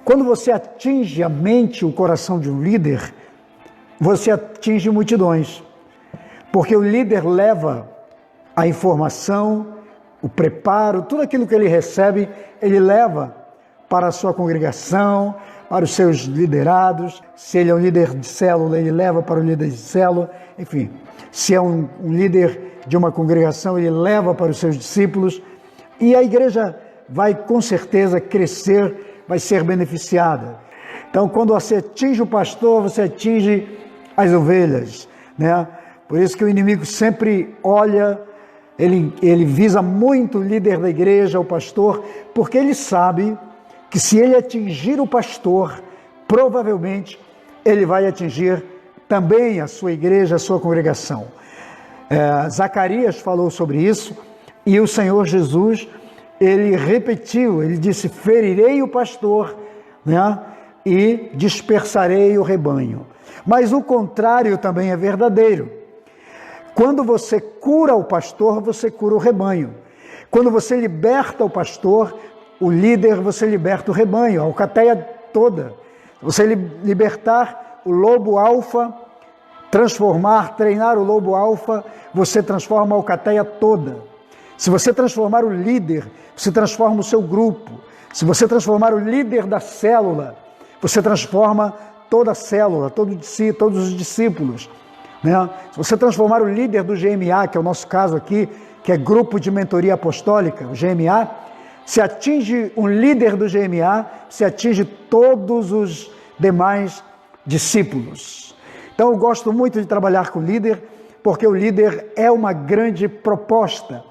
Quando você atinge a mente, o coração de um líder, você atinge multidões. Porque o líder leva a informação, o preparo, tudo aquilo que ele recebe, ele leva para a sua congregação, para os seus liderados. Se ele é um líder de célula, ele leva para o líder de célula. Enfim, se é um líder de uma congregação, ele leva para os seus discípulos. E a igreja vai com certeza crescer, vai ser beneficiada. Então, quando você atinge o pastor, você atinge as ovelhas, né? Por isso que o inimigo sempre olha, ele visa muito o líder da igreja, o pastor, porque ele sabe que se ele atingir o pastor, provavelmente ele vai atingir também a sua igreja, a sua congregação. Zacarias falou sobre isso e o Senhor Jesus, ele repetiu, ele disse: ferirei o pastor, né, e dispersarei o rebanho. Mas o contrário também é verdadeiro. Quando você cura o pastor, você cura o rebanho. Quando você liberta o pastor, o líder, você liberta o rebanho, a alcateia toda. Você libertar o lobo alfa, treinar o lobo alfa, você transforma a alcateia toda. Se você transformar o líder, você transforma o seu grupo. Se você transformar o líder da célula, você transforma toda a célula, todos os discípulos, né? Se você transformar o líder do GMA, que é o nosso caso aqui, que é Grupo de Mentoria Apostólica, o GMA, se atinge um líder do GMA, se atinge todos os demais discípulos. Então eu gosto muito de trabalhar com o líder, porque o líder é uma grande proposta.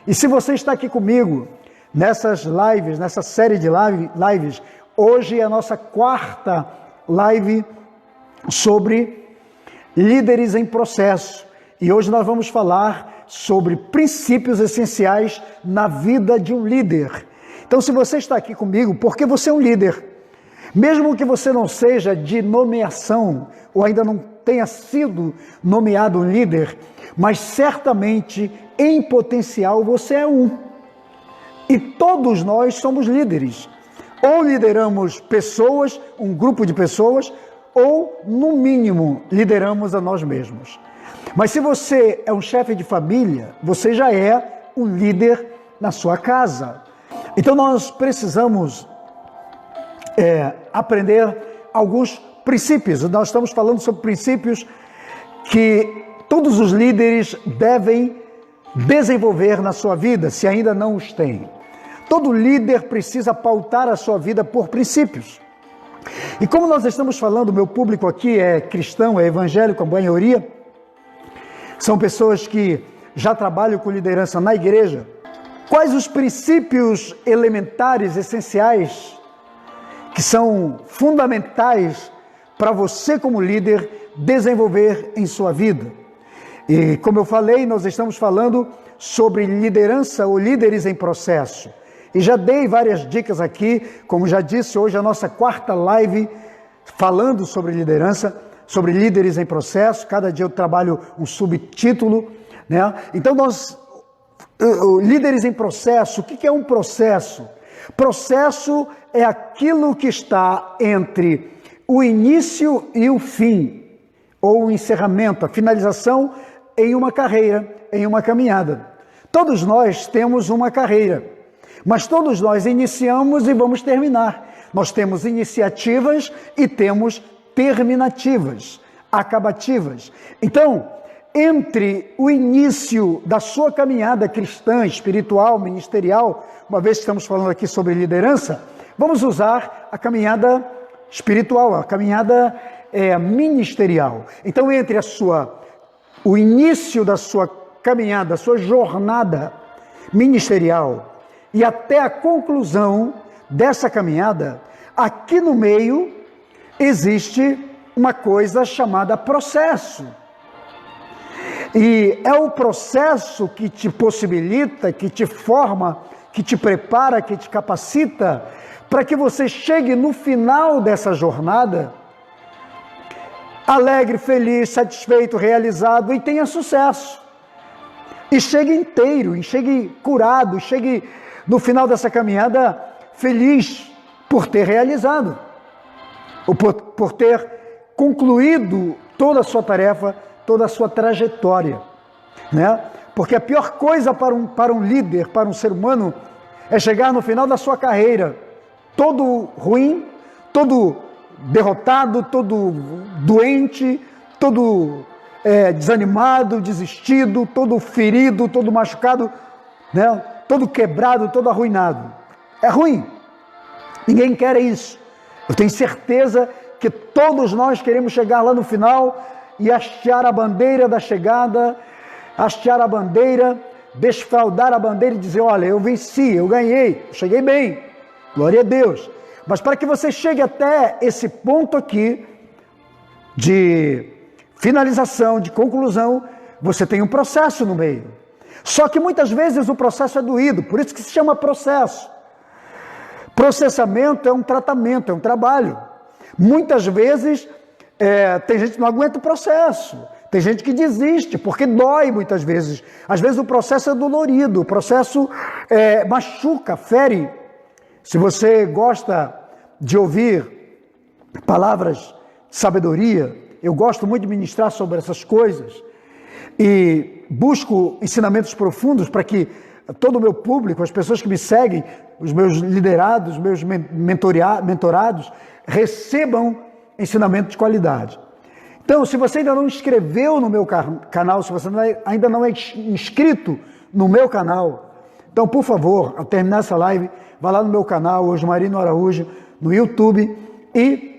E se você está aqui comigo, nessas lives, nessa série de lives, hoje é a nossa 4ª live sobre líderes em processo. E hoje nós vamos falar sobre princípios essenciais na vida de um líder. Então, se você está aqui comigo, porque você é um líder, mesmo que você não seja de nomeação, ou ainda não tenha sido nomeado um líder, mas certamente, em potencial, você é um. E todos nós somos líderes. Ou lideramos pessoas, um grupo de pessoas, ou, no mínimo, lideramos a nós mesmos. Mas se você é um chefe de família, você já é um líder na sua casa. Então nós precisamos aprender alguns princípios. Nós estamos falando sobre princípios que todos os líderes devem desenvolver na sua vida, se ainda não os têm. Todo líder precisa pautar a sua vida por princípios. E como nós estamos falando, meu público aqui é cristão, é evangélico, a maioria, são pessoas que já trabalham com liderança na igreja. Quais os princípios elementares, essenciais, que são fundamentais para você como líder desenvolver em sua vida? E como eu falei, nós estamos falando sobre liderança ou líderes em processo. E já dei várias dicas aqui, como já disse, hoje é a nossa 4ª live falando sobre liderança, sobre líderes em processo. Cada dia eu trabalho um subtítulo, né? Então líderes em processo, o que é um processo? Processo é aquilo que está entre o início e o fim, ou o encerramento, a finalização em uma carreira, em uma caminhada. Todos nós temos uma carreira, mas todos nós iniciamos e vamos terminar. Nós temos iniciativas e temos terminativas, acabativas. Então, entre o início da sua caminhada cristã, espiritual, ministerial, uma vez que estamos falando aqui sobre liderança, vamos usar a caminhada espiritual, a caminhada ministerial. Então, entre o início da sua caminhada, da sua jornada ministerial e até a conclusão dessa caminhada, aqui no meio existe uma coisa chamada processo. E é o processo que te possibilita, que te forma, que te prepara, que te capacita para que você chegue no final dessa jornada alegre, feliz, satisfeito, realizado e tenha sucesso. E chegue inteiro, e chegue curado, e chegue no final dessa caminhada feliz, por ter realizado, ou por ter concluído toda a sua tarefa, toda a sua trajetória, né? Porque a pior coisa para um líder, para um ser humano, é chegar no final da sua carreira todo ruim, todo derrotado, todo doente, todo desanimado, desistido, todo ferido, todo machucado, né? Todo quebrado, todo arruinado. É ruim. Ninguém quer isso. Eu tenho certeza que todos nós queremos chegar lá no final e hastear a bandeira da chegada, hastear a bandeira, desfraldar a bandeira e dizer, olha, eu venci, eu ganhei, cheguei bem, glória a Deus. Mas para que você chegue até esse ponto aqui de finalização, de conclusão, você tem um processo no meio. Só que muitas vezes o processo é doído, por isso que se chama processo. Processamento é um tratamento, é um trabalho. Muitas vezes tem gente que não aguenta o processo, tem gente que desiste, porque dói muitas vezes. Às vezes o processo é dolorido, o processo machuca, fere. Se você gosta de ouvir palavras de sabedoria, eu gosto muito de ministrar sobre essas coisas e busco ensinamentos profundos para que todo o meu público, as pessoas que me seguem, os meus liderados, os meus mentorados, recebam ensinamento de qualidade. Então, se você ainda não inscreveu no meu canal, se você ainda não é inscrito no meu canal, então, por favor, ao terminar essa live, vá lá no meu canal, Hoje Marino Araújo, no YouTube, e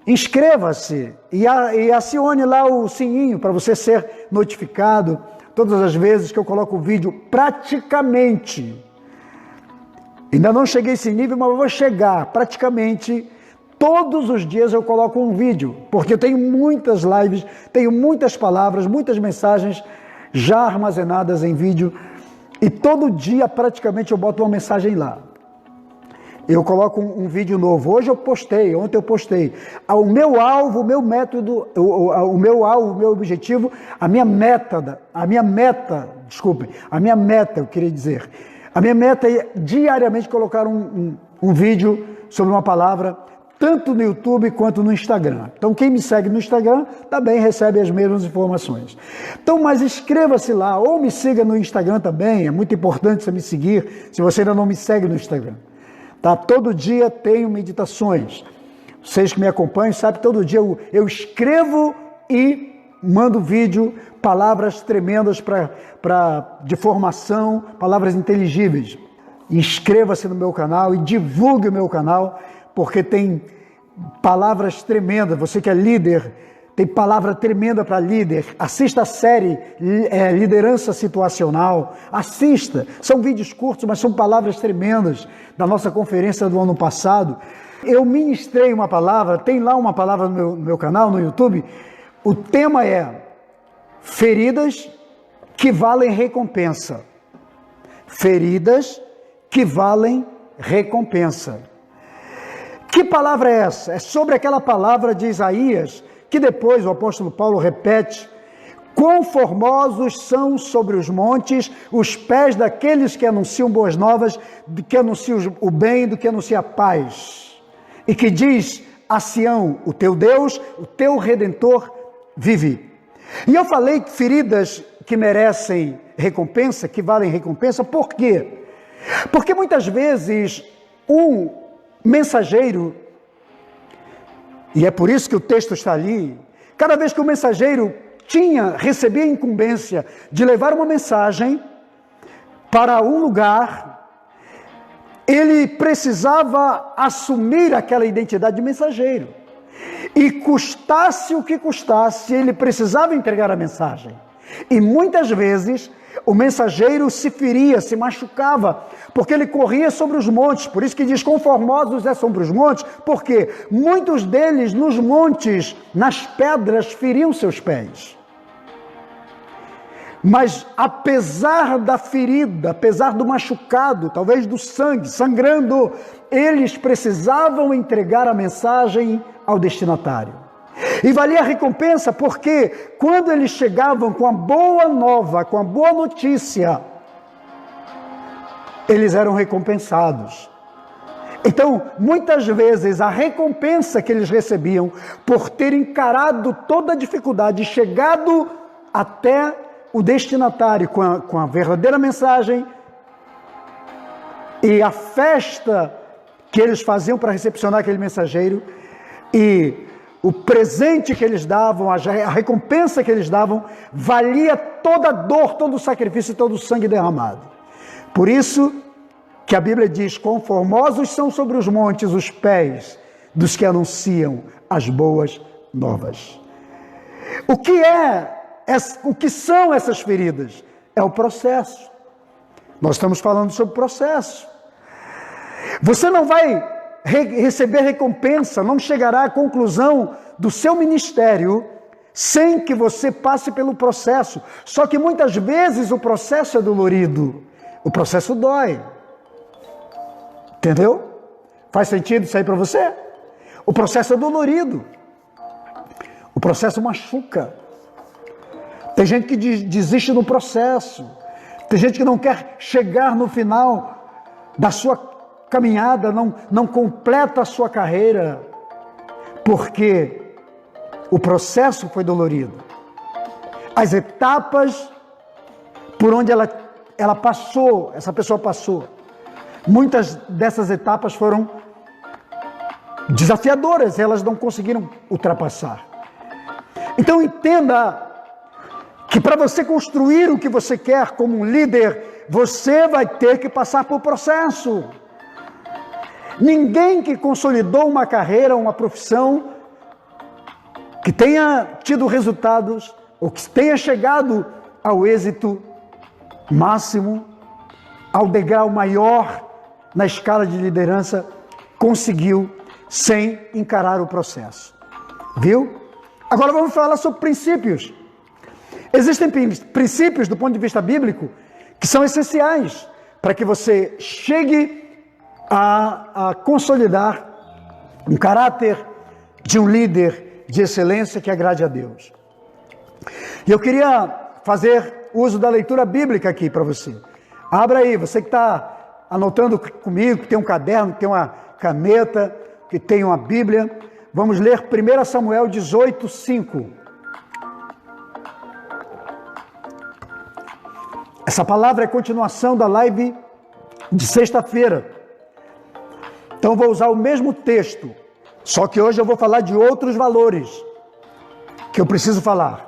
inscreva-se e acione lá o sininho para você ser notificado todas as vezes que eu coloco o vídeo, praticamente. Ainda não cheguei a esse nível, mas eu vou chegar. Praticamente todos os dias eu coloco um vídeo, porque eu tenho muitas lives, tenho muitas palavras, muitas mensagens já armazenadas em vídeo, e todo dia praticamente eu boto uma mensagem lá. Eu coloco um vídeo novo. Hoje eu postei, ontem eu postei. O meu alvo, o meu método, o meu alvo, o meu objetivo, a minha meta, eu queria dizer. A minha meta é diariamente colocar um vídeo sobre uma palavra, tanto no YouTube quanto no Instagram. Então quem me segue no Instagram também recebe as mesmas informações. Então, mas inscreva-se lá, ou me siga no Instagram também, é muito importante você me seguir, se você ainda não me segue no Instagram. Tá? Todo dia tenho meditações. Vocês que me acompanham sabem que todo dia eu escrevo e mando vídeo, palavras tremendas de formação, palavras inteligíveis. Inscreva-se no meu canal e divulgue o meu canal, porque tem palavras tremendas. Você que é líder, tem palavra tremenda para líder. Assista a série Liderança Situacional. Assista. São vídeos curtos, mas são palavras tremendas da nossa conferência do ano passado. Eu ministrei uma palavra, tem lá uma palavra no meu canal, no YouTube. O tema é Feridas que valem recompensa. Feridas que valem recompensa. Que palavra é essa? É sobre aquela palavra de Isaías, que depois o apóstolo Paulo repete: quão formosos são sobre os montes os pés daqueles que anunciam boas novas, que anunciam o bem, do que anuncia a paz. E que diz a Sião, o teu Deus, o teu Redentor vive. E eu falei que feridas que merecem recompensa, que valem recompensa, por quê? Porque muitas vezes um mensageiro, e é por isso que o texto está ali, cada vez que o mensageiro recebia a incumbência de levar uma mensagem para um lugar, ele precisava assumir aquela identidade de mensageiro. E custasse o que custasse, ele precisava entregar a mensagem. E muitas vezes o mensageiro se feria, se machucava, porque ele corria sobre os montes. Por isso que diz, quão formosos é sobre os montes, porque muitos deles nos montes, nas pedras, feriam seus pés. Mas apesar da ferida, apesar do machucado, talvez do sangue, sangrando, eles precisavam entregar a mensagem ao destinatário. E valia a recompensa porque quando eles chegavam com a boa nova, com a boa notícia, eles eram recompensados. Então, muitas vezes, a recompensa que eles recebiam por ter encarado toda a dificuldade, chegado até o destinatário com a verdadeira mensagem e a festa que eles faziam para recepcionar aquele mensageiro e o presente que eles davam, a recompensa que eles davam, valia toda a dor, todo o sacrifício e todo o sangue derramado. Por isso que a Bíblia diz: quão formosos são sobre os montes os pés dos que anunciam as boas novas. O que são essas feridas? É o processo. Nós estamos falando sobre processo. Você não vai receber recompensa, não chegará à conclusão do seu ministério sem que você passe pelo processo. Só que muitas vezes o processo é dolorido, o processo dói. Entendeu? Faz sentido isso aí para você? O processo é dolorido, o processo machuca. Tem gente que desiste no processo, tem gente que não quer chegar no final da sua caminhada, não completa a sua carreira, porque o processo foi dolorido. As etapas por onde ela passou, essa pessoa passou, muitas dessas etapas foram desafiadoras, elas não conseguiram ultrapassar. Então entenda que para você construir o que você quer como um líder, você vai ter que passar por processo. Ninguém que consolidou uma carreira, uma profissão, que tenha tido resultados, ou que tenha chegado ao êxito máximo, ao degrau maior na escala de liderança, conseguiu sem encarar o processo. Viu? Agora vamos falar sobre princípios. Existem princípios do ponto de vista bíblico que são essenciais para que você chegue a consolidar um caráter de um líder de excelência que agrade a Deus. E eu queria fazer uso da leitura bíblica aqui para você. Abra aí, você que está anotando comigo, que tem um caderno, que tem uma caneta, que tem uma Bíblia. Vamos ler 1 Samuel 18, 5. Essa palavra é continuação da live de sexta-feira. Então vou usar o mesmo texto, só que hoje eu vou falar de outros valores que eu preciso falar.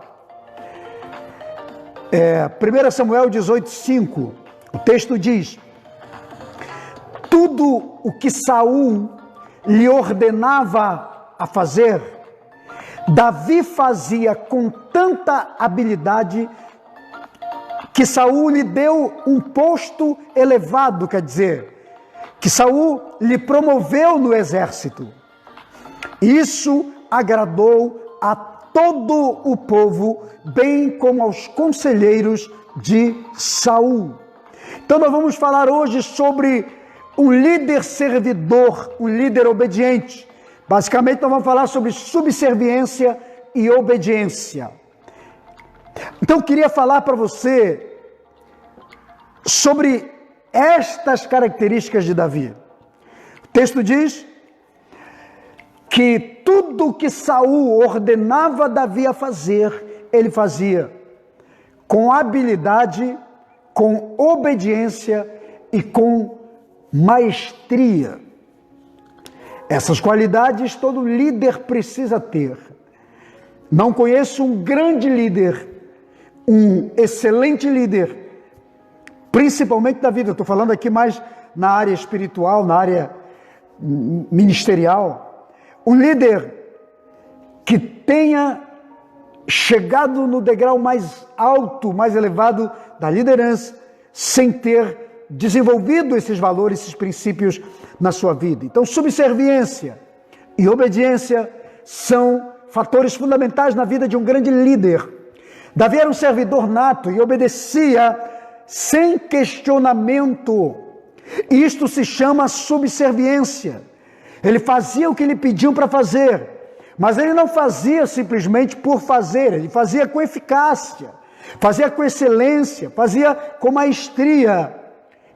1 Samuel 18, 5, o texto diz: tudo o que Saul lhe ordenava a fazer, Davi fazia com tanta habilidade que Saul lhe deu um posto elevado, quer dizer, que Saul lhe promoveu no exército. Isso agradou a todo o povo, bem como aos conselheiros de Saul. Então nós vamos falar hoje sobre um líder servidor, um líder obediente. Basicamente nós vamos falar sobre subserviência e obediência. Então eu queria falar para você sobre estas características de Davi. O texto diz que tudo que Saul ordenava Davi a fazer, ele fazia com habilidade, com obediência e com maestria. Essas qualidades todo líder precisa ter. Não conheço um grande líder, um excelente líder, principalmente da vida. Eu estou falando aqui mais na área espiritual, na área ministerial. Um líder que tenha chegado no degrau mais alto, mais elevado da liderança, sem ter desenvolvido esses valores, esses princípios na sua vida. Então, subserviência e obediência são fatores fundamentais na vida de um grande líder. Davi era um servidor nato e obedecia sem questionamento. Isto se chama subserviência. Ele fazia o que lhe pediam para fazer, mas ele não fazia simplesmente por fazer, ele fazia com eficácia, fazia com excelência, fazia com maestria.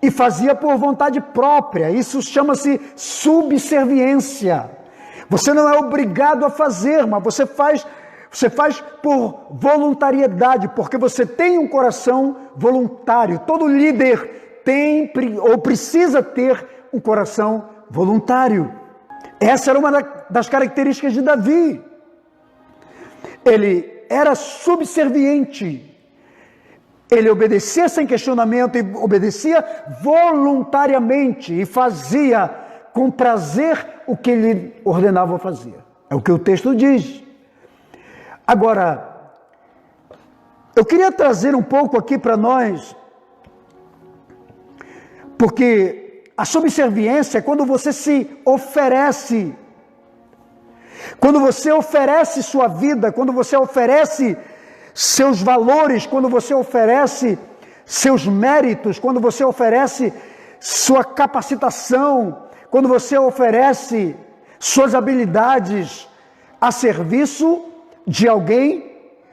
e fazia por vontade própria. Isso chama-se subserviência. Você não é obrigado a fazer, mas você faz por voluntariedade, porque você tem um coração voluntário. Todo líder tem ou precisa ter um coração voluntário. Essa era uma das características de Davi. Ele era subserviente. Ele obedecia sem questionamento e obedecia voluntariamente e fazia com prazer o que ele ordenava fazer. É o que o texto diz. Agora, eu queria trazer um pouco aqui para nós, porque a subserviência é quando você se oferece, quando você oferece sua vida, quando você oferece seus valores, quando você oferece seus méritos, quando você oferece sua capacitação, quando você oferece suas habilidades a serviço de alguém,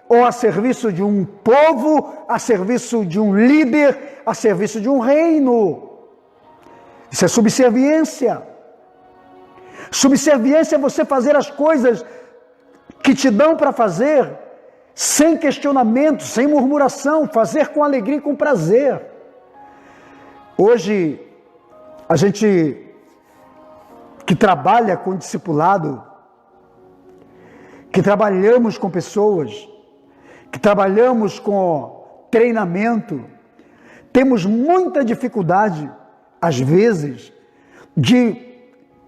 ou a serviço de um povo, a serviço de um líder, a serviço de um reino. Isso é subserviência. Subserviência é você fazer as coisas que te dão para fazer, sem questionamento, sem murmuração, fazer com alegria e com prazer. Hoje, a gente que trabalha com discipulado, que trabalhamos com pessoas, que trabalhamos com treinamento, temos muita dificuldade, às vezes, de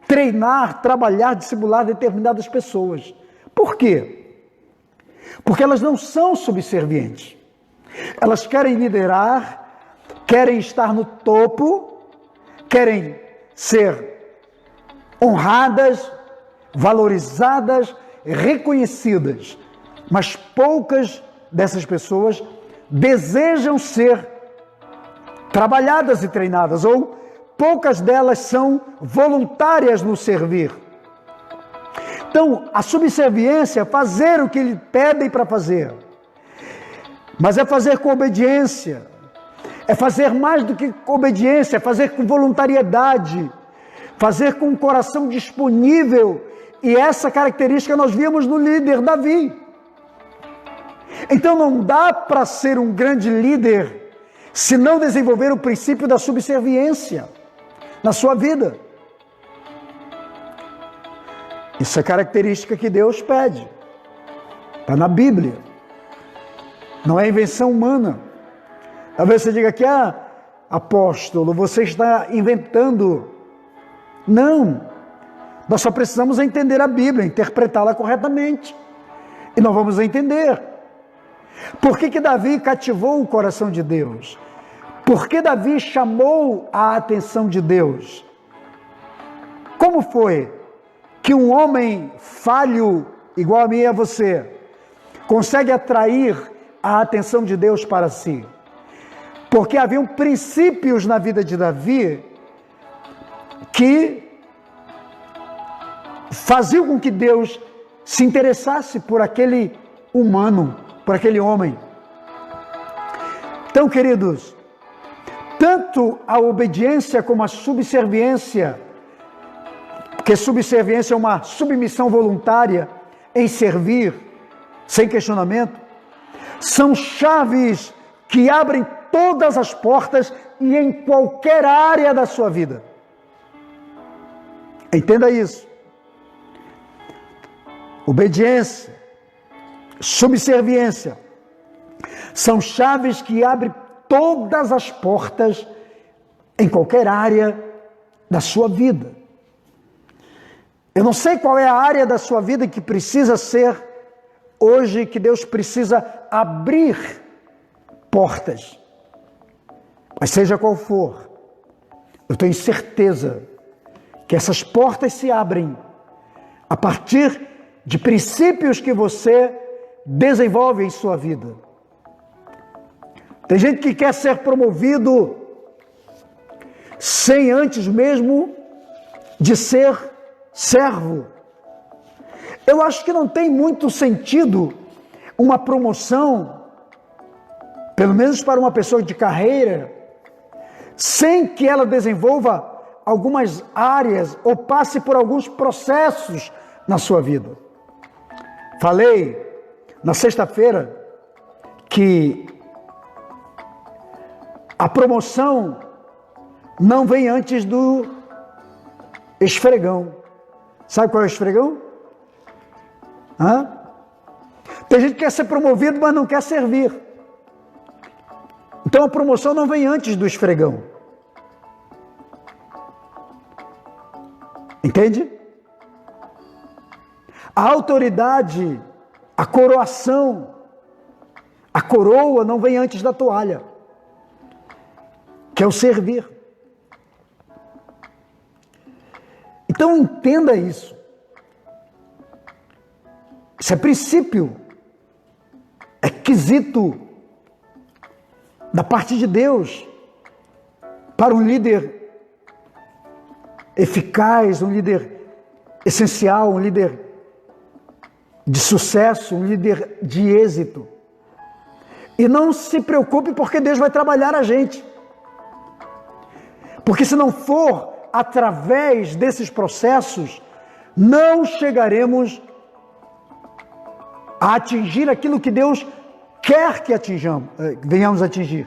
treinar, trabalhar, discipular determinadas pessoas. Por quê? Porque elas não são subservientes. Elas querem liderar, querem estar no topo, querem ser honradas, valorizadas, reconhecidas. Mas poucas dessas pessoas desejam ser trabalhadas e treinadas, ou poucas delas são voluntárias no servir. Então, a subserviência é fazer o que lhe pedem para fazer, mas é fazer com obediência, é fazer mais do que com obediência, é fazer com voluntariedade, fazer com um coração disponível, e essa característica nós vimos no líder Davi. Então não dá para ser um grande líder se não desenvolver o princípio da subserviência na sua vida. Isso é característica que Deus pede. Está na Bíblia. Não é invenção humana. Talvez você diga que, apóstolo, você está inventando. Não. Nós só precisamos entender a Bíblia, interpretá-la corretamente. E nós vamos entender. Por que Davi cativou o coração de Deus? Por que Davi chamou a atenção de Deus? Como foi que um homem falho, igual a mim e a você, consegue atrair a atenção de Deus para si? Porque haviam princípios na vida de Davi que faziam com que Deus se interessasse por aquele humano, por aquele homem. Então, queridos, tanto a obediência como a subserviência, porque subserviência é uma submissão voluntária em servir, sem questionamento, são chaves que abrem todas as portas e em qualquer área da sua vida. Entenda isso. Obediência, subserviência, são chaves que abrem todas as portas em qualquer área da sua vida. Eu não sei qual é a área da sua vida que precisa ser hoje, que Deus precisa abrir portas. Mas seja qual for, eu tenho certeza que essas portas se abrem a partir de princípios que você desenvolve em sua vida. Tem gente que quer ser promovido sem antes mesmo de ser servo. Eu acho que não tem muito sentido uma promoção, pelo menos para uma pessoa de carreira, sem que ela desenvolva algumas áreas ou passe por alguns processos na sua vida. Falei na sexta-feira que a promoção não vem antes do esfregão. Sabe qual é o esfregão? Tem gente que quer ser promovido, mas não quer servir. Então a promoção não vem antes do esfregão. Entende? A autoridade, a coroação, a coroa não vem antes da toalha, que é o servir. Então entenda isso. Isso é princípio, é quesito da parte de Deus para um líder eficaz, um líder essencial, um líder de sucesso, um líder de êxito. E não se preocupe porque Deus vai trabalhar a gente. Porque se não for através desses processos, não chegaremos a atingir aquilo que Deus quer que venhamos a atingir.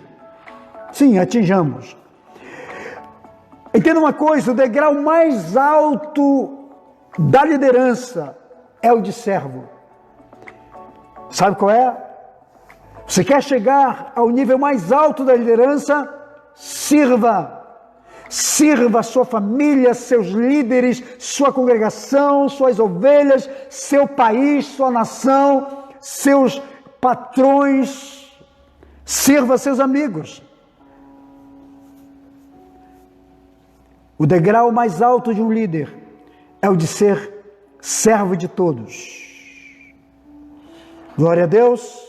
Sim, atinjamos. Entenda uma coisa, o degrau mais alto da liderança é o de servo. Sabe qual é? Você quer chegar ao nível mais alto da liderança? Sirva. Sirva a sua família, seus líderes, sua congregação, suas ovelhas, seu país, sua nação, seus patrões. Sirva seus amigos. O degrau mais alto de um líder é o de ser servo de todos. Glória a Deus.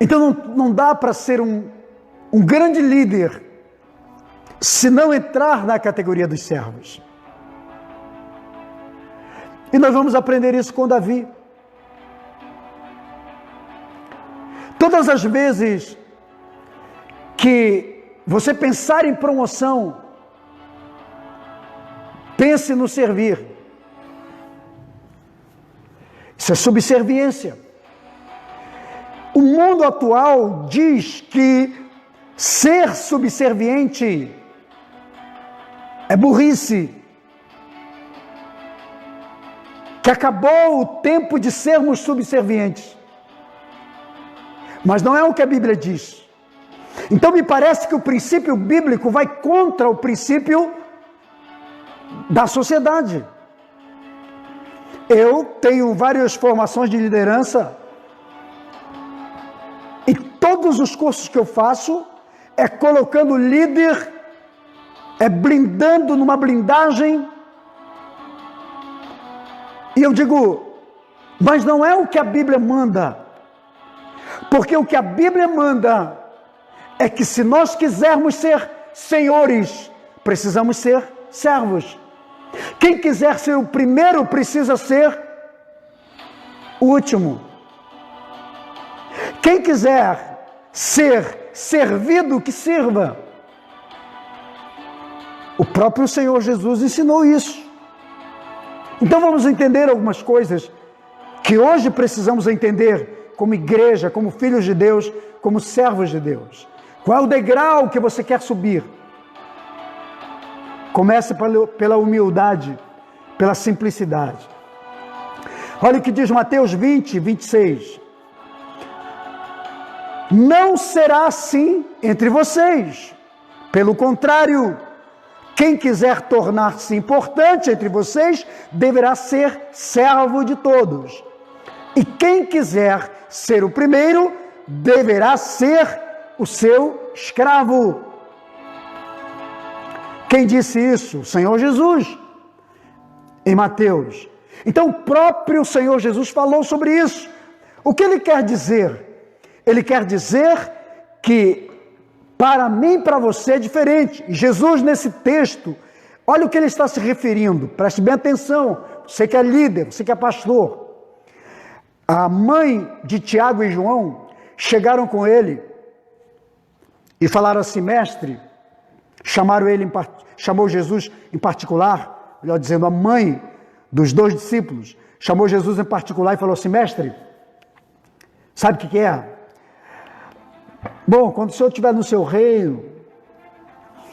Então não dá para ser um grande líder se não entrar na categoria dos servos. E nós vamos aprender isso com Davi. Todas as vezes que você pensar em promoção, pense no servir. Isso é subserviência. O mundo atual diz que ser subserviente é burrice, que acabou o tempo de sermos subservientes. Mas não é o que a Bíblia diz. Então me parece que o princípio bíblico vai contra o princípio da sociedade. Eu tenho várias formações de liderança e todos os cursos que eu faço é colocando o líder, é blindando numa blindagem. E eu digo, mas não é o que a Bíblia manda. Porque o que a Bíblia manda é que se nós quisermos ser senhores, precisamos ser servos. Quem quiser ser o primeiro precisa ser o último. Quem quiser ser servido, que sirva. O próprio Senhor Jesus ensinou isso. Então vamos entender algumas coisas que hoje precisamos entender como igreja, como filhos de Deus, como servos de Deus. Qual é o degrau que você quer subir? Comece pela humildade, pela simplicidade. Olha o que diz Mateus 20, 26. Não será assim entre vocês. Pelo contrário, quem quiser tornar-se importante entre vocês, deverá ser servo de todos. E quem quiser ser o primeiro, deverá ser o seu escravo. Quem disse isso? O Senhor Jesus, em Mateus. Então o próprio Senhor Jesus falou sobre isso. O que ele quer dizer? Ele quer dizer que para mim e para você é diferente. Jesus, nesse texto, olha o que ele está se referindo. Preste bem atenção. Você que é líder, você que é pastor. A mãe de Tiago e João chegaram com ele e falaram assim: mestre, chamou Jesus em particular, melhor dizendo, a mãe dos 2 discípulos, chamou Jesus em particular e falou assim: mestre, sabe o que é? Bom, quando o Senhor estiver no seu reino,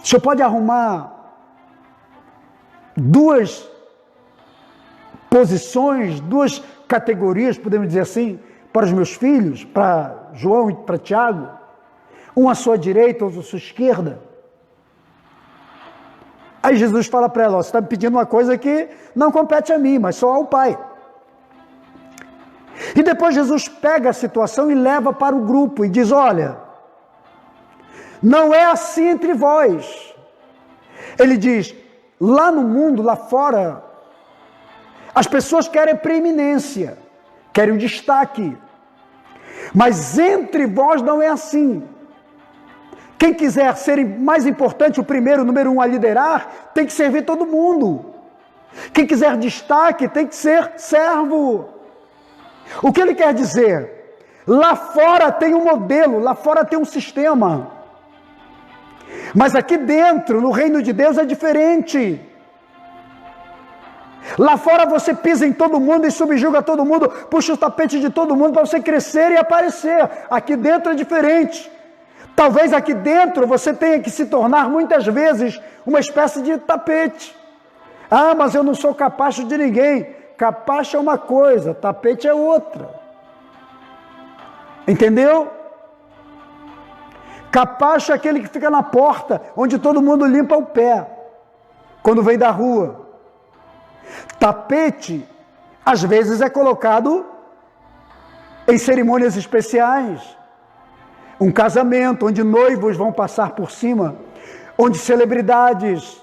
o Senhor pode arrumar 2 posições, 2 categorias, podemos dizer assim, para os meus filhos, para João e para Tiago, um à sua direita, outro à sua esquerda. Aí Jesus fala para ela: você está me pedindo uma coisa que não compete a mim, mas só ao Pai. E depois Jesus pega a situação e leva para o grupo e diz: olha, não é assim entre vós. Ele diz: lá no mundo, lá fora, as pessoas querem preeminência, querem o destaque. Mas entre vós não é assim. Quem quiser ser mais importante, o primeiro, o número 1 a liderar, tem que servir todo mundo. Quem quiser destaque, tem que ser servo. O que ele quer dizer? Lá fora tem um modelo, lá fora tem um sistema. Mas aqui dentro, no reino de Deus, é diferente. Lá fora você pisa em todo mundo e subjuga todo mundo, puxa o tapete de todo mundo para você crescer e aparecer. Aqui dentro é diferente. Talvez aqui dentro você tenha que se tornar muitas vezes uma espécie de tapete. Ah, mas eu não sou capacho de ninguém. Capacho é uma coisa, tapete é outra. Entendeu? Capacho é aquele que fica na porta, onde todo mundo limpa o pé, quando vem da rua. Tapete, às vezes, é colocado em cerimônias especiais. Um casamento, onde noivos vão passar por cima, onde celebridades,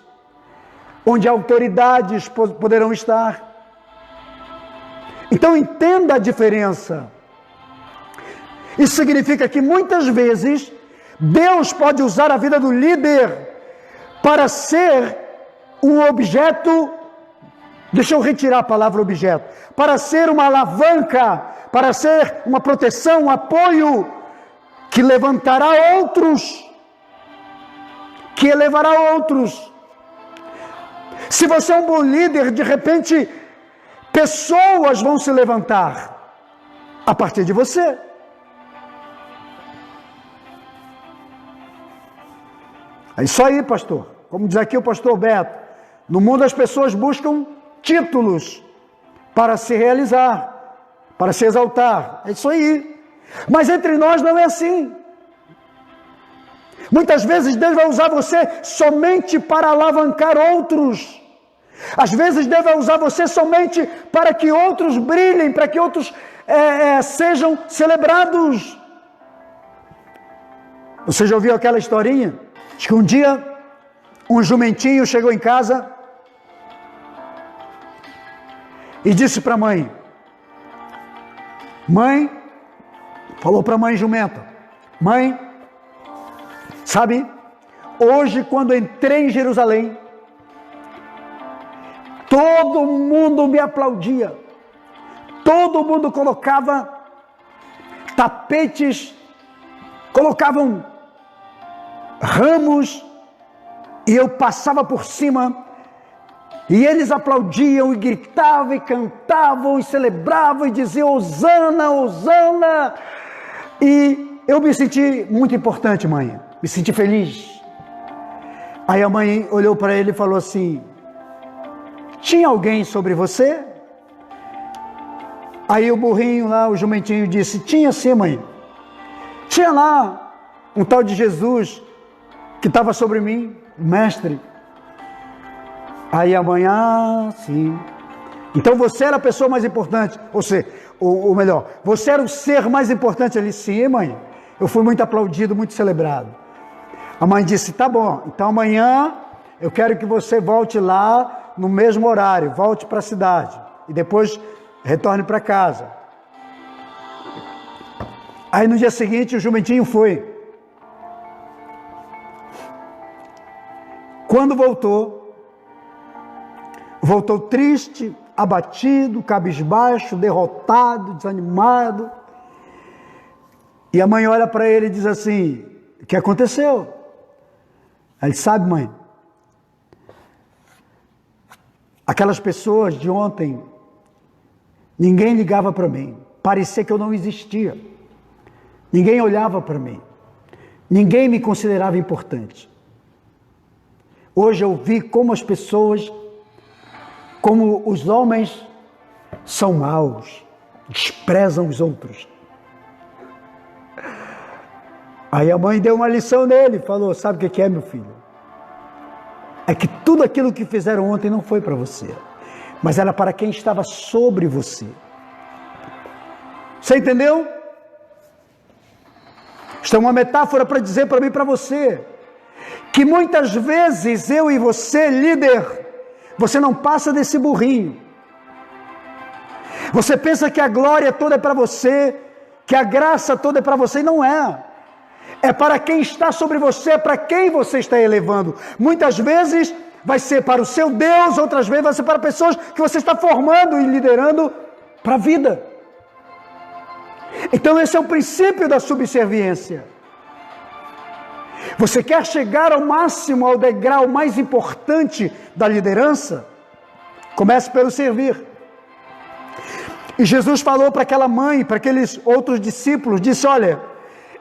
onde autoridades poderão estar. Então entenda a diferença. Isso significa que muitas vezes Deus pode usar a vida do líder para ser um objeto, deixa eu retirar a palavra objeto, para ser uma alavanca, para ser uma proteção, um apoio, que levantará outros, que elevará outros. Se você é um bom líder, de repente, pessoas vão se levantar a partir de você. É isso aí, pastor. Como diz aqui o pastor Beto, no mundo as pessoas buscam títulos para se realizar, para se exaltar. É isso aí. Mas entre nós não é assim. Muitas vezes Deus vai usar você somente para alavancar outros. Às vezes Deus vai usar você somente para que outros brilhem, para que outros sejam celebrados. Você já ouviu aquela historinha? Diz que um dia um jumentinho chegou em casa e disse para a mãe: mãe, falou para a mãe jumenta: mãe, sabe, hoje quando entrei em Jerusalém, todo mundo me aplaudia, todo mundo colocava tapetes, colocavam ramos, e eu passava por cima, e eles aplaudiam, e gritavam, e cantavam, e celebravam, e diziam: Hosana, Hosana. E eu me senti muito importante, mãe, me senti feliz. Aí a mãe olhou para ele e falou assim: tinha alguém sobre você? Aí o burrinho lá, o jumentinho, disse: tinha sim, mãe. Tinha lá um tal de Jesus que estava sobre mim, mestre. Aí a mãe: ah, sim. Então você era a pessoa mais importante, ou melhor, você era o ser mais importante ali. Sim, mãe, eu fui muito aplaudido, muito celebrado. A mãe disse: tá bom, então amanhã eu quero que você volte lá no mesmo horário, volte para a cidade e depois retorne para casa. Aí no dia seguinte o jumentinho foi. Quando voltou triste, abatido, cabisbaixo, derrotado, desanimado. E a mãe olha para ele e diz assim: o que aconteceu? Ele sabe, mãe, aquelas pessoas de ontem, ninguém ligava para mim, parecia que eu não existia, ninguém olhava para mim, ninguém me considerava importante. Hoje eu vi como as pessoas, como os homens são maus, desprezam os outros. Aí a mãe deu uma lição nele, falou: sabe o que é, meu filho? É que tudo aquilo que fizeram ontem não foi para você, mas era para quem estava sobre você. Você entendeu? Isto é uma metáfora para dizer para mim e para você, que muitas vezes eu e você, líder, você não passa desse burrinho. Você pensa que a glória toda é para você, que a graça toda é para você, e não é. É para quem está sobre você, é para quem você está elevando. Muitas vezes vai ser para o seu Deus, outras vezes vai ser para pessoas que você está formando e liderando para a vida. Então esse é o princípio da subserviência. Você quer chegar ao máximo, ao degrau mais importante da liderança? Comece pelo servir. E Jesus falou para aquela mãe, para aqueles outros discípulos, disse: olha,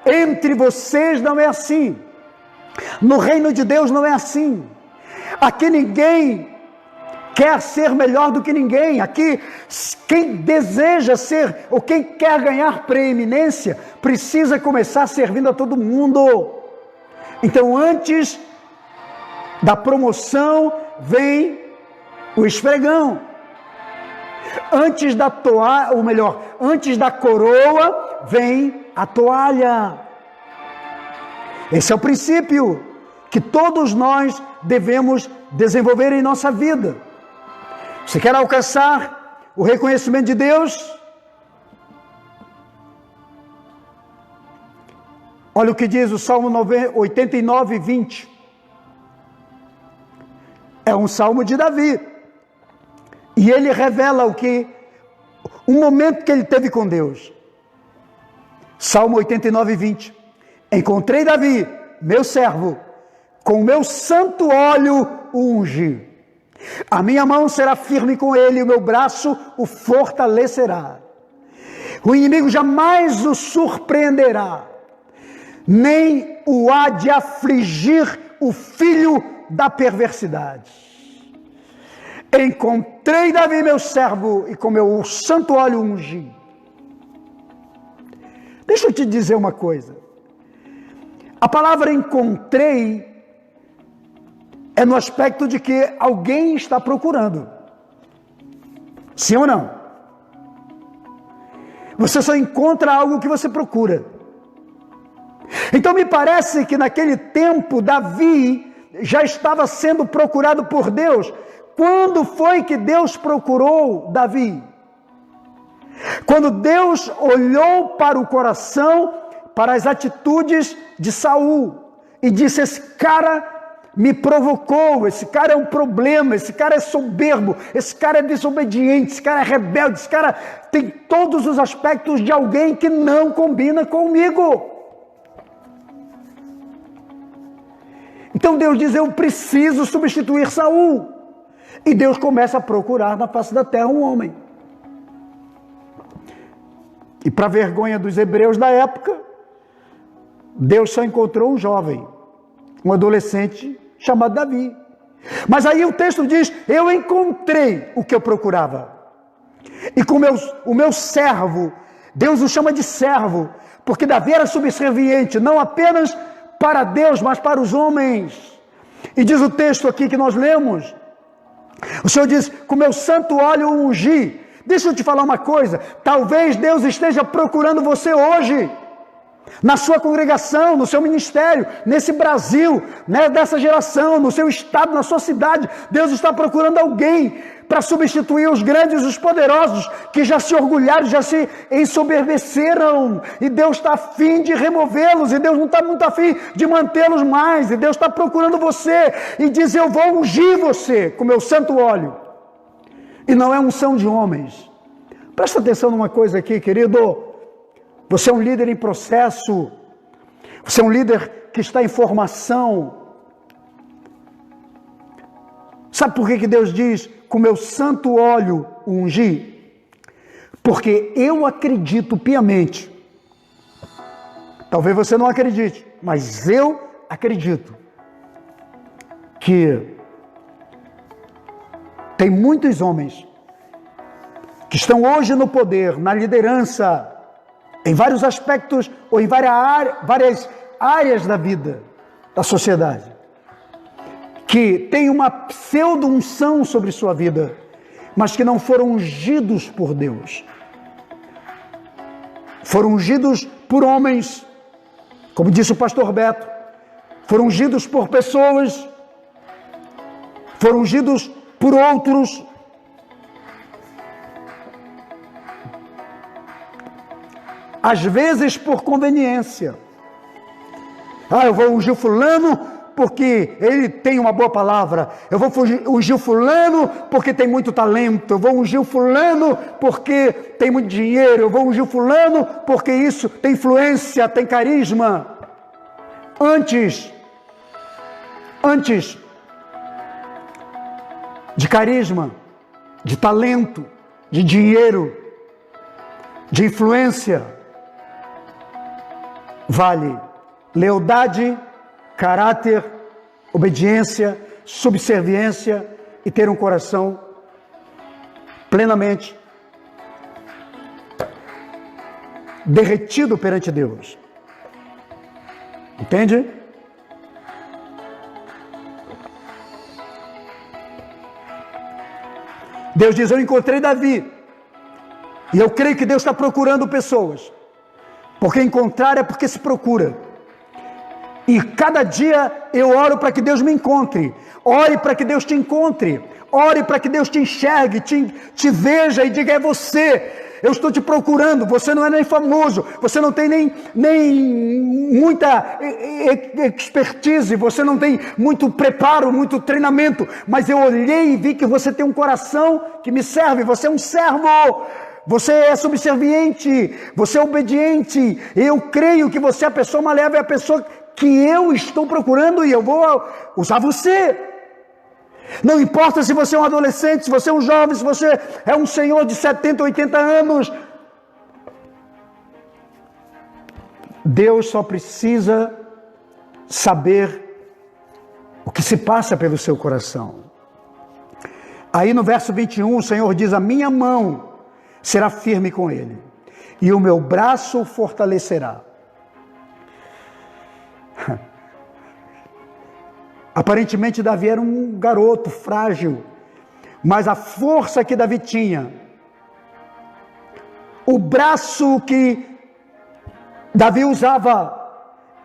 entre vocês não é assim, no reino de Deus não é assim, aqui ninguém quer ser melhor do que ninguém, aqui quem deseja ser, ou quem quer ganhar preeminência, precisa começar servindo a todo mundo. Então antes da promoção vem o esfregão, antes da toalha, ou melhor, antes da coroa vem a toalha. Esse é o princípio que todos nós devemos desenvolver em nossa vida. Você quer alcançar o reconhecimento de Deus? Olha o que diz o Salmo 89, 20. É um salmo de Davi. E ele revela um momento que ele teve com Deus. Salmo 89, 20. Encontrei Davi, meu servo, com o meu santo óleo o ungi. A minha mão será firme com ele, e o meu braço o fortalecerá. O inimigo jamais o surpreenderá, nem o há de afligir o filho da perversidade. Encontrei Davi, meu servo, e com meu santo óleo ungi. Deixa eu te dizer uma coisa. A palavra encontrei é no aspecto de que alguém está procurando. Sim ou não? Você só encontra algo que você procura. Então me parece que naquele tempo Davi já estava sendo procurado por Deus. Quando foi que Deus procurou Davi? Quando Deus olhou para o coração, para as atitudes de Saul e disse: esse cara me provocou, esse cara é um problema, esse cara é soberbo, esse cara é desobediente, esse cara é rebelde, esse cara tem todos os aspectos de alguém que não combina comigo. Então Deus diz: eu preciso substituir Saul. E Deus começa a procurar na face da terra um homem. E para vergonha dos hebreus da época, Deus só encontrou um jovem, um adolescente chamado Davi. Mas aí o texto diz: eu encontrei o que eu procurava. E com o meu servo, Deus o chama de servo, porque Davi era subserviente, não apenas para Deus, mas para os homens. E diz o texto aqui que nós lemos, o Senhor diz: com meu santo óleo ungi. Deixa eu te falar uma coisa, talvez Deus esteja procurando você hoje, na sua congregação, no seu ministério, nesse Brasil, dessa geração, no seu estado, na sua cidade. Deus está procurando alguém para substituir os grandes, os poderosos, que já se orgulharam, já se ensoberbeceram, e Deus está a fim de removê-los, e Deus não está muito a fim de mantê-los mais, e Deus está procurando você, e diz: eu vou ungir você com meu santo óleo. E não é unção de homens. Presta atenção numa coisa aqui, querido. Você é um líder em processo. Você é um líder que está em formação. Sabe por que Deus diz, com meu santo óleo o ungi? Porque eu acredito piamente. Talvez você não acredite, mas eu acredito que tem muitos homens que estão hoje no poder, na liderança, em vários aspectos ou em várias áreas da vida, da sociedade, que tem uma pseudo-unção sobre sua vida, mas que não foram ungidos por Deus. Foram ungidos por homens, como disse o pastor Beto, foram ungidos por pessoas, foram ungidos por outros. Às vezes por conveniência. Eu vou ungir o fulano porque ele tem uma boa palavra. Eu vou ungir o fulano porque tem muito talento. Eu vou ungir o fulano porque tem muito dinheiro. Eu vou ungir o fulano porque isso tem influência, tem carisma. Antes de carisma, de talento, de dinheiro, de influência, vale lealdade, caráter, obediência, subserviência e ter um coração plenamente derretido perante Deus. Entende? Deus diz, eu encontrei Davi. E eu creio que Deus está procurando pessoas. Porque encontrar é porque se procura. E cada dia eu oro para que Deus me encontre. Ore para que Deus te encontre. Ore para que Deus te enxergue, te veja e diga, é você. Eu estou te procurando. Você não é nem famoso. Você não tem nem muita expertise. Você não tem muito preparo, muito treinamento. Mas eu olhei e vi que você tem um coração que me serve. Você é um servo. Você é subserviente. Você é obediente. Eu creio que você é a pessoa malévola, é a pessoa que eu estou procurando e eu vou usar você. Não importa se você é um adolescente, se você é um jovem, se você é um senhor de 70, 80 anos. Deus só precisa saber o que se passa pelo seu coração. Aí no verso 21, o Senhor diz, a minha mão será firme com ele, e o meu braço o fortalecerá. Aparentemente Davi era um garoto frágil, mas a força que Davi tinha, o braço que Davi usava,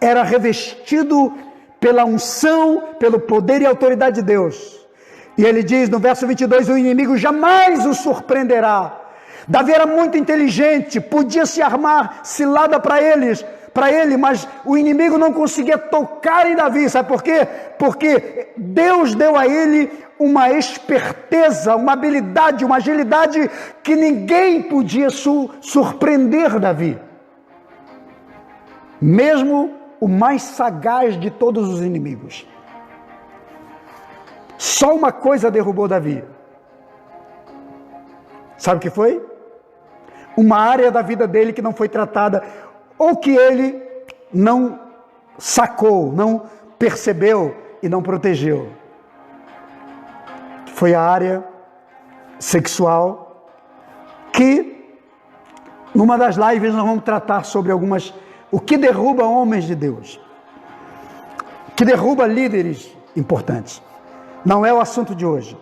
era revestido pela unção, pelo poder e autoridade de Deus. E ele diz no verso 22, o inimigo jamais o surpreenderá. Davi era muito inteligente, podia se armar cilada para ele, mas o inimigo não conseguia tocar em Davi. Sabe por quê? Porque Deus deu a ele uma esperteza, uma habilidade, uma agilidade que ninguém podia surpreender Davi. Mesmo o mais sagaz de todos os inimigos. Só uma coisa derrubou Davi. Sabe o que foi? Uma área da vida dele que não foi tratada, ou que ele não sacou, não percebeu e não protegeu. Foi a área sexual, que numa das lives nós vamos tratar sobre o que derruba homens de Deus, o que derruba líderes importantes. Não é o assunto de hoje.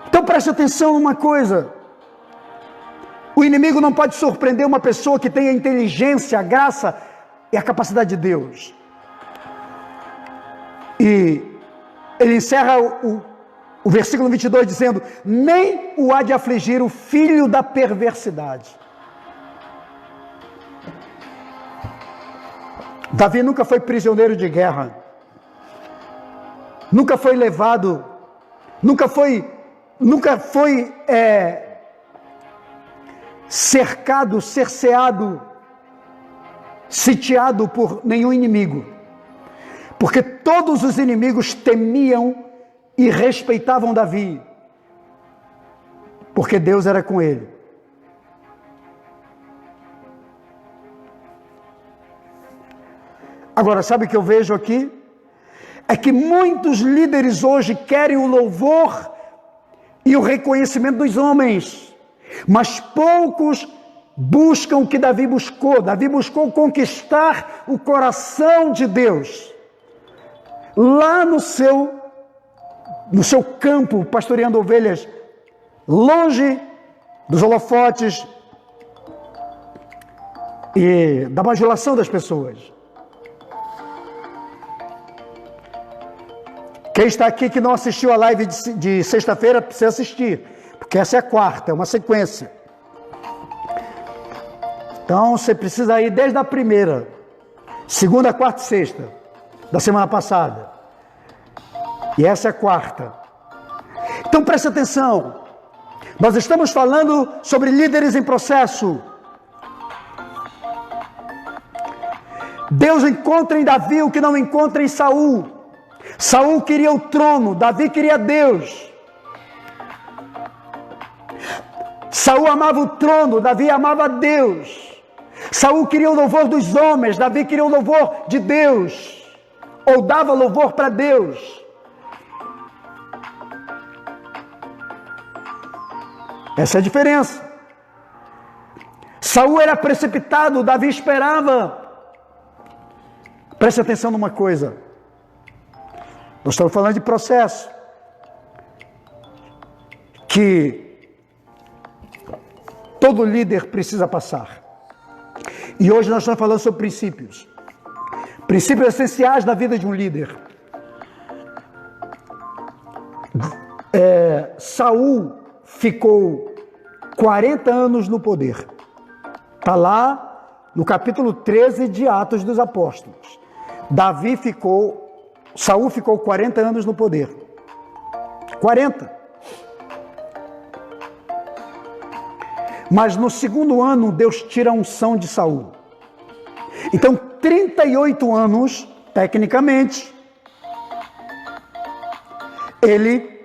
Então preste atenção numa coisa. O inimigo não pode surpreender uma pessoa que tem a inteligência, a graça e a capacidade de Deus. E ele encerra o versículo 22 dizendo, nem o há de afligir o filho da perversidade. Davi nunca foi prisioneiro de guerra. Nunca foi levado, nunca foi cercado, cerceado, sitiado por nenhum inimigo. Porque todos os inimigos temiam e respeitavam Davi. Porque Deus era com ele. Agora, sabe o que eu vejo aqui? É que muitos líderes hoje querem o louvor e o reconhecimento dos homens, mas poucos buscam o que Davi buscou. Davi buscou conquistar o coração de Deus. Lá no seu campo, pastoreando ovelhas, longe dos holofotes e da bajulação das pessoas. Quem está aqui que não assistiu a live de sexta-feira, precisa assistir, porque essa é a quarta, é uma sequência. Então, você precisa ir desde a primeira, segunda, quarta e sexta, da semana passada. E essa é a quarta. Então, preste atenção. Nós estamos falando sobre líderes em processo. Deus encontra em Davi o que não encontra em Saul. Saul queria o trono, Davi queria Deus. Saul amava o trono, Davi amava Deus. Saul queria o louvor dos homens, Davi queria o louvor de Deus, ou dava louvor para Deus. Essa é a diferença. Saul era precipitado, Davi esperava. Preste atenção numa coisa. Nós estamos falando de processo que todo líder precisa passar. E hoje nós estamos falando sobre princípios. Princípios essenciais da vida de um líder. Saul ficou 40 anos no poder. Está lá no capítulo 13 de Atos dos Apóstolos. Saul ficou 40 anos no poder. 40. Mas no segundo ano, Deus tira a unção de Saul. Então, 38 anos, tecnicamente, ele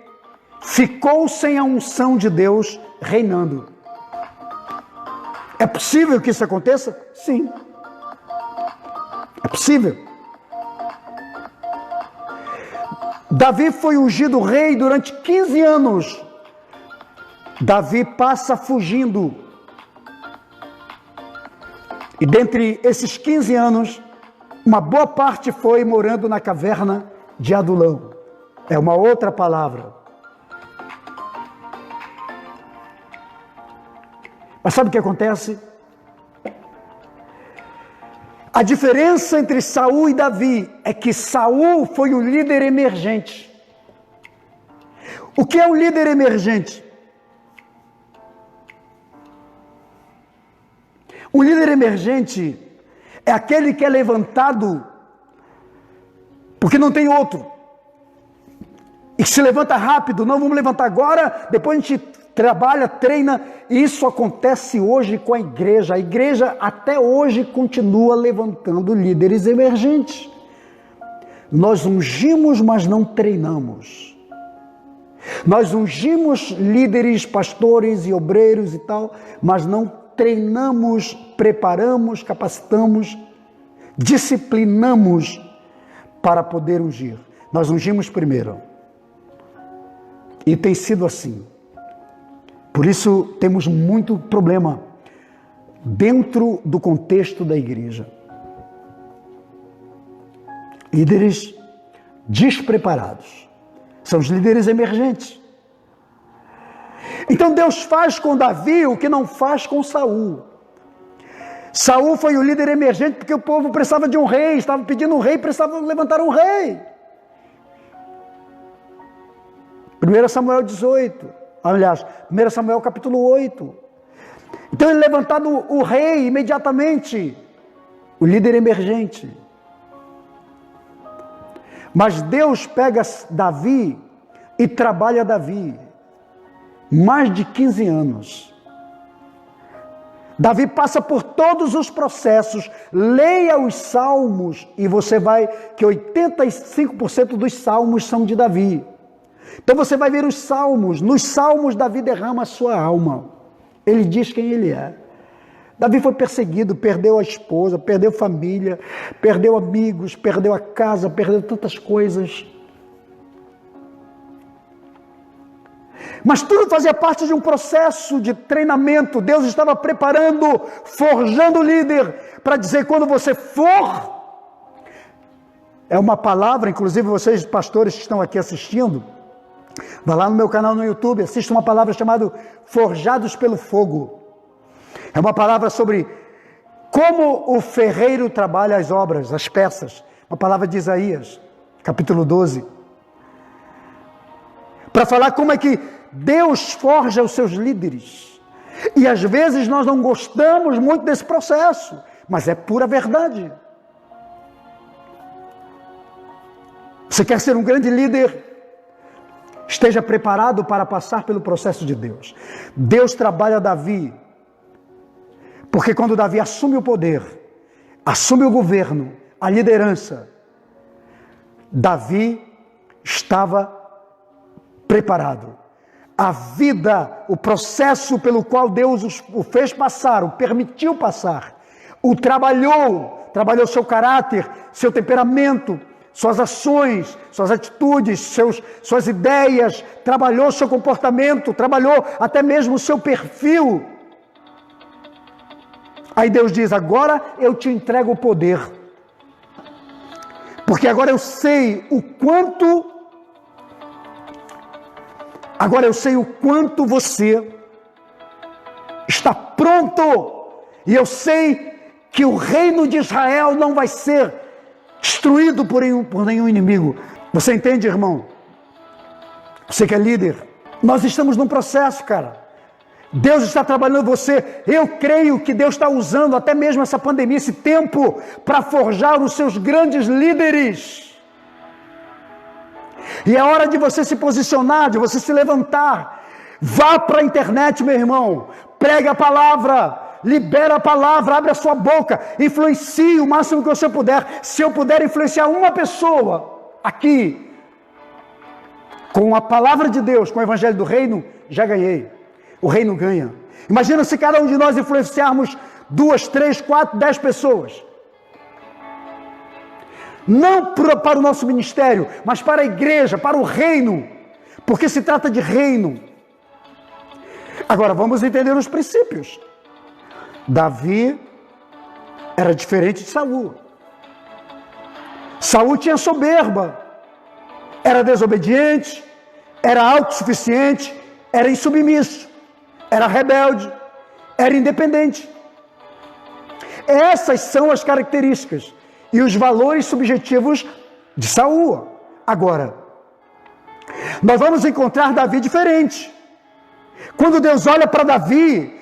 ficou sem a unção de Deus reinando. É possível que isso aconteça? Sim. É possível. Davi foi ungido rei durante 15 anos. Davi passa fugindo. E dentre esses 15 anos, uma boa parte foi morando na caverna de Adulão. É uma outra palavra. Mas sabe o que acontece? A diferença entre Saul e Davi é que Saul foi o líder emergente. O que é um líder emergente? O líder emergente é aquele que é levantado porque não tem outro. E se levanta rápido, não vamos levantar agora, depois a gente trabalha, treina. Isso acontece hoje com a igreja. A igreja até hoje continua levantando líderes emergentes. Nós ungimos, mas não treinamos. Nós ungimos líderes, pastores e obreiros e tal, mas não treinamos, preparamos, capacitamos, disciplinamos para poder ungir. Nós ungimos primeiro. E tem sido assim. Por isso temos muito problema dentro do contexto da igreja. Líderes despreparados. São os líderes emergentes. Então Deus faz com Davi o que não faz com Saul. Saul foi o líder emergente porque o povo precisava de um rei, estava pedindo um rei, precisava levantar um rei. 1 Samuel 18, aliás, 1 Samuel capítulo 8. Então ele levantado o rei imediatamente, o líder emergente. Mas Deus pega Davi e trabalha Davi mais de 15 anos Davi passa por todos os processos. Leia os salmos e você vai que 85% dos salmos são de Davi. Então você vai ver os salmos. Nos salmos Davi derrama a sua alma. Ele diz quem ele é. Davi foi perseguido, perdeu a esposa, perdeu família, perdeu amigos, perdeu a casa, perdeu tantas coisas. Mas tudo fazia parte de um processo de treinamento. Deus estava preparando, forjando o líder para dizer, quando você for, é uma palavra, inclusive vocês pastores que estão aqui assistindo, vai lá no meu canal no YouTube, assista uma palavra chamada Forjados pelo Fogo. É uma palavra sobre como o ferreiro trabalha as obras, as peças. Uma palavra de Isaías, capítulo 12. Para falar como é que Deus forja os seus líderes. E às vezes nós não gostamos muito desse processo, mas é pura verdade. Você quer ser um grande líder? Esteja preparado para passar pelo processo de Deus. Deus trabalha Davi, porque quando Davi assume o poder, assume o governo, a liderança, Davi estava preparado. A vida, o processo pelo qual Deus o fez passar, o permitiu passar, o trabalhou seu caráter, seu temperamento, suas ações, suas atitudes, suas ideias, trabalhou seu comportamento, trabalhou até mesmo o seu perfil. Aí Deus diz, agora eu te entrego o poder, porque agora eu sei o quanto você está pronto, e eu sei que o reino de Israel não vai ser destruído por nenhum inimigo. Você entende, irmão? Você que é líder, nós estamos num processo, cara. Deus está trabalhando você. Eu creio que Deus está usando até mesmo essa pandemia, esse tempo, para forjar os seus grandes líderes. E é hora de você se posicionar, de você se levantar. Vá para a internet, meu irmão. Pregue a palavra. Libera a palavra, abre a sua boca. Influencie o máximo que você puder. Se eu puder influenciar uma pessoa aqui, com a palavra de Deus, com o evangelho do reino, já ganhei. O reino ganha. Imagina se cada um de nós influenciarmos 2, 3, 4, 10 pessoas. Não para o nosso ministério, mas para a igreja, para o reino. Porque se trata de reino. Agora, vamos entender os princípios. Davi era diferente de Saul. Saul tinha soberba. Era desobediente, era autossuficiente, era insubmisso, era rebelde, era independente. Essas são as características e os valores subjetivos de Saul. Agora, nós vamos encontrar Davi diferente. Quando Deus olha para Davi,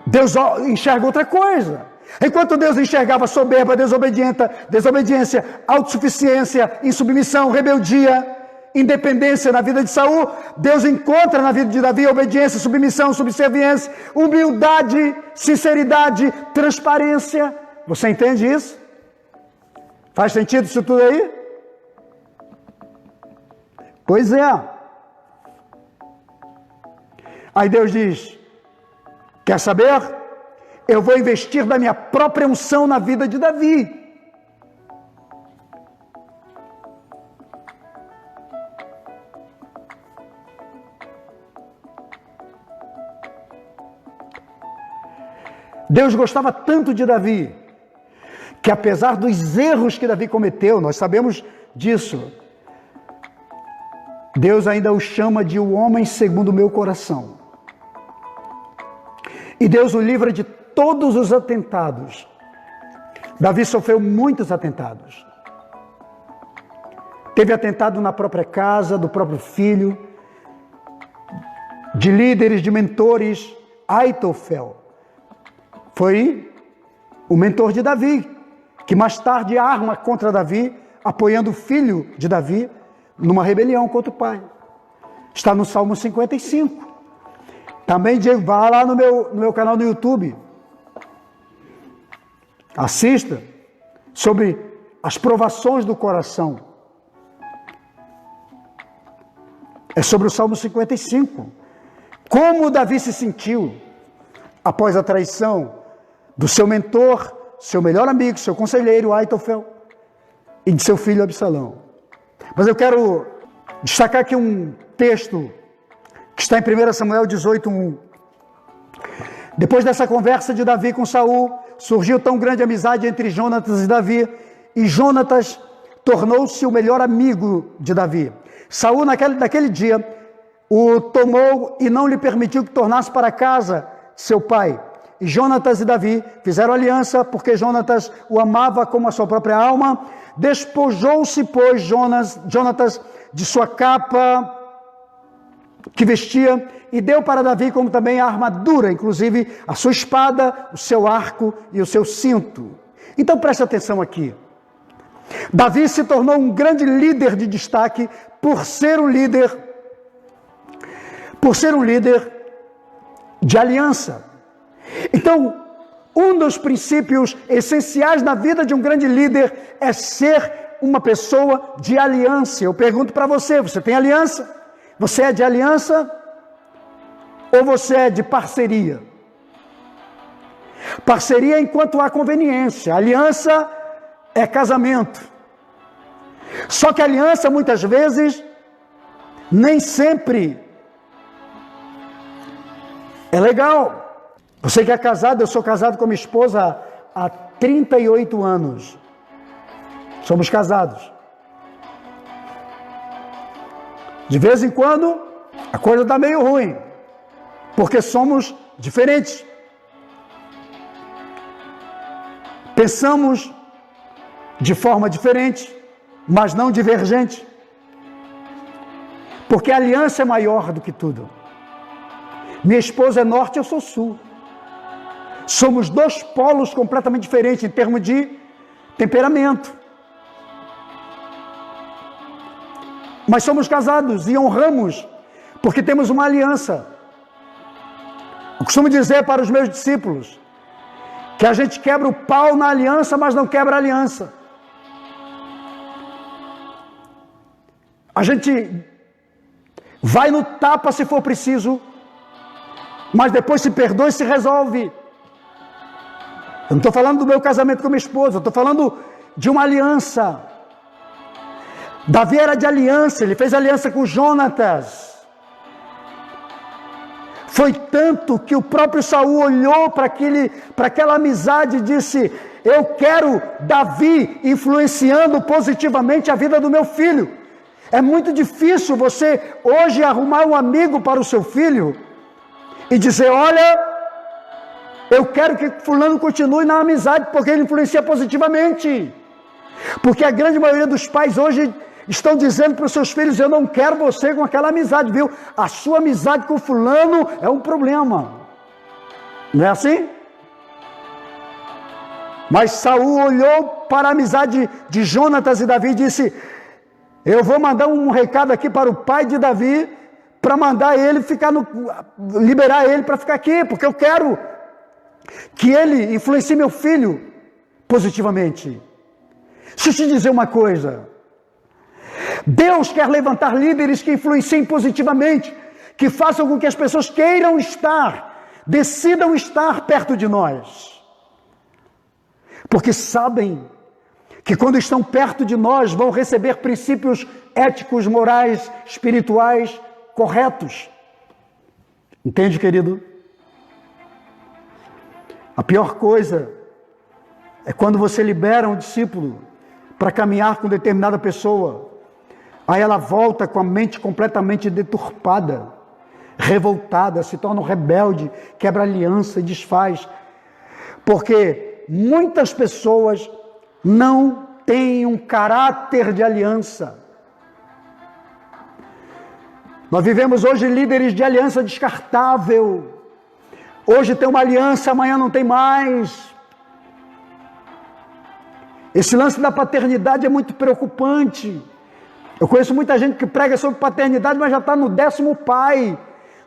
Deus enxerga outra coisa. Enquanto Deus enxergava soberba, desobediência, autossuficiência, insubmissão, rebeldia, independência na vida de Saul, Deus encontra na vida de Davi obediência, submissão, subserviência, humildade, sinceridade, transparência. Você entende isso? Faz sentido isso tudo aí? Pois é. Aí Deus diz, quer saber? Eu vou investir da minha própria unção na vida de Davi. Deus gostava tanto de Davi, que apesar dos erros que Davi cometeu, nós sabemos disso, Deus ainda o chama de o homem segundo o meu coração. E Deus o livra de todos os atentados. Davi sofreu muitos atentados. Teve atentado na própria casa, do próprio filho, de líderes, de mentores. Aitofel foi o mentor de Davi, que mais tarde arma contra Davi, apoiando o filho de Davi numa rebelião contra o pai. Está no Salmo 55. Também vá lá no meu canal no YouTube. Assista sobre as provações do coração. É sobre o Salmo 55. Como Davi se sentiu após a traição do seu mentor, seu melhor amigo, seu conselheiro, Aitofel, e de seu filho Absalão. Mas eu quero destacar aqui um texto que está em 1 Samuel 18:1. Depois dessa conversa de Davi com Saul, surgiu tão grande amizade entre Jonatas e Davi, e Jonatas tornou-se o melhor amigo de Davi. Saul, naquele dia, o tomou e não lhe permitiu que tornasse para casa seu pai. E Jonatas e Davi fizeram aliança, porque Jonatas o amava como a sua própria alma. Despojou-se, pois, Jonatas de sua capa que vestia, e deu para Davi como também a armadura, inclusive a sua espada, o seu arco e o seu cinto. Então preste atenção aqui. Davi se tornou um grande líder de destaque por ser um líder de aliança. Então, um dos princípios essenciais da vida de um grande líder é ser uma pessoa de aliança. Eu pergunto para você, você tem aliança? Você é de aliança ou você é de parceria? Parceria enquanto há conveniência. Aliança é casamento. Só que a aliança, muitas vezes, nem sempre é legal. Você que é casado, eu sou casado com minha esposa há 38 anos. Somos casados. De vez em quando, a coisa está meio ruim, porque somos diferentes. Pensamos de forma diferente, mas não divergente. Porque a aliança é maior do que tudo. Minha esposa é norte, eu sou sul. Somos dois polos completamente diferentes em termos de temperamento. Mas somos casados e honramos, porque temos uma aliança. Eu costumo dizer para os meus discípulos que a gente quebra o pau na aliança, mas não quebra a aliança. A gente vai no tapa se for preciso, mas depois se perdoa e se resolve. Eu não estou falando do meu casamento com minha esposa, eu estou falando de uma aliança. Davi era de aliança, ele fez aliança com Jonatas. Foi tanto que o próprio Saul olhou para aquela amizade e disse: eu quero Davi influenciando positivamente a vida do meu filho. É muito difícil você hoje arrumar um amigo para o seu filho e dizer: olha, eu quero que fulano continue na amizade, porque ele influencia positivamente. Porque a grande maioria dos pais hoje estão dizendo para os seus filhos: eu não quero você com aquela amizade, viu? A sua amizade com fulano é um problema. Não é assim? Mas Saul olhou para a amizade de Jonatas e Davi e disse: eu vou mandar um recado aqui para o pai de Davi, para mandar ele liberar ele para ficar aqui, porque eu quero que ele influencie meu filho positivamente. Deixa eu te dizer uma coisa. Deus quer levantar líderes que influenciem positivamente, que façam com que as pessoas queiram estar, decidam estar perto de nós. Porque sabem que quando estão perto de nós vão receber princípios éticos, morais, espirituais corretos. Entende, querido? A pior coisa é quando você libera um discípulo para caminhar com determinada pessoa, aí ela volta com a mente completamente deturpada, revoltada, se torna um rebelde, quebra aliança e desfaz. Porque muitas pessoas não têm um caráter de aliança. Nós vivemos hoje líderes de aliança descartável. Hoje tem uma aliança, amanhã não tem mais. Esse lance da paternidade é muito preocupante. Eu conheço muita gente que prega sobre paternidade, mas já está no 10º pai,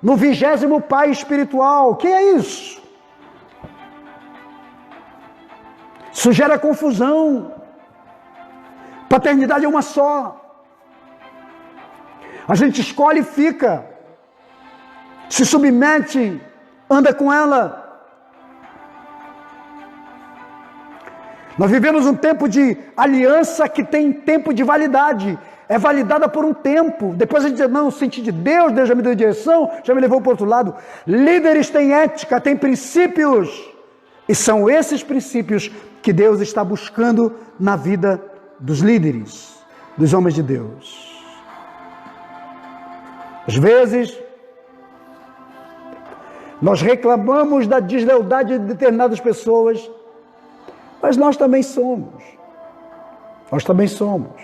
no 20º pai espiritual. O que é isso? Isso gera confusão. Paternidade é uma só. A gente escolhe e fica. Se submete, anda com ela. Nós vivemos um tempo de aliança que tem tempo de validade. É validada por um tempo. Depois a gente diz, não, eu senti de Deus, Deus já me deu direção, já me levou para o outro lado. Líderes têm ética, têm princípios. E são esses princípios que Deus está buscando na vida dos líderes, dos homens de Deus. Às vezes, nós reclamamos da deslealdade de determinadas pessoas, mas nós também somos. Nós também somos.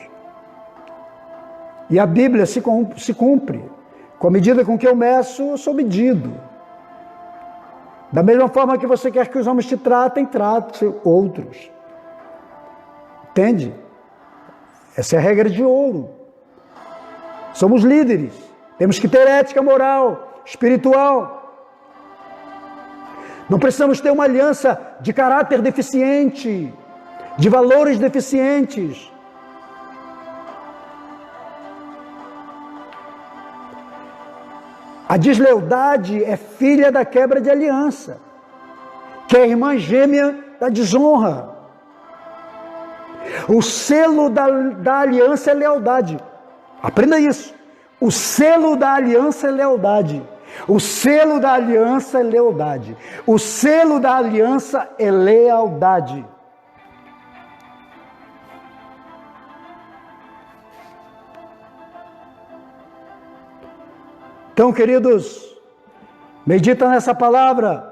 E a Bíblia se cumpre. Com a medida com que eu meço, eu sou medido. Da mesma forma que você quer que os homens te tratem, trate outros. Entende? Essa é a regra de ouro. Somos líderes. Temos que ter ética moral, espiritual. Não precisamos ter uma aliança de caráter deficiente, de valores deficientes. A deslealdade é filha da quebra de aliança, que é a irmã gêmea da desonra. O selo da aliança é lealdade. Aprenda isso. O selo da aliança é lealdade. O selo da aliança é lealdade. O selo da aliança é lealdade. Então, queridos, medita nessa palavra.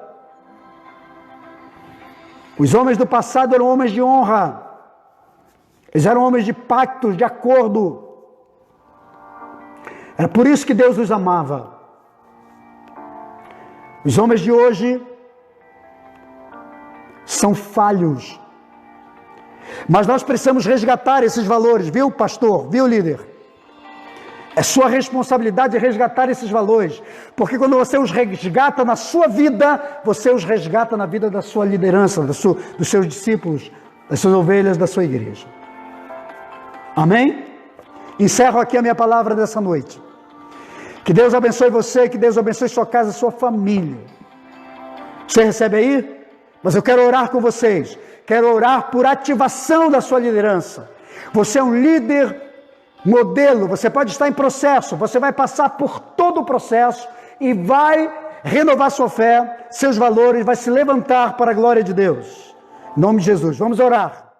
Os homens do passado eram homens de honra. Eles eram homens de pactos, de acordo. Era por isso que Deus os amava. Os homens de hoje são falhos. Mas nós precisamos resgatar esses valores, viu, pastor? Viu, líder? É sua responsabilidade resgatar esses valores. Porque quando você os resgata na sua vida, você os resgata na vida da sua liderança, dos seus discípulos, das suas ovelhas, da sua igreja. Amém? Encerro aqui a minha palavra dessa noite. Que Deus abençoe você, que Deus abençoe sua casa, sua família. Você recebe aí? Mas eu quero orar com vocês. Quero orar por ativação da sua liderança. Você é um líder modelo, você pode estar em processo, você vai passar por todo o processo e vai renovar sua fé, seus valores, vai se levantar para a glória de Deus. Em nome de Jesus, vamos orar.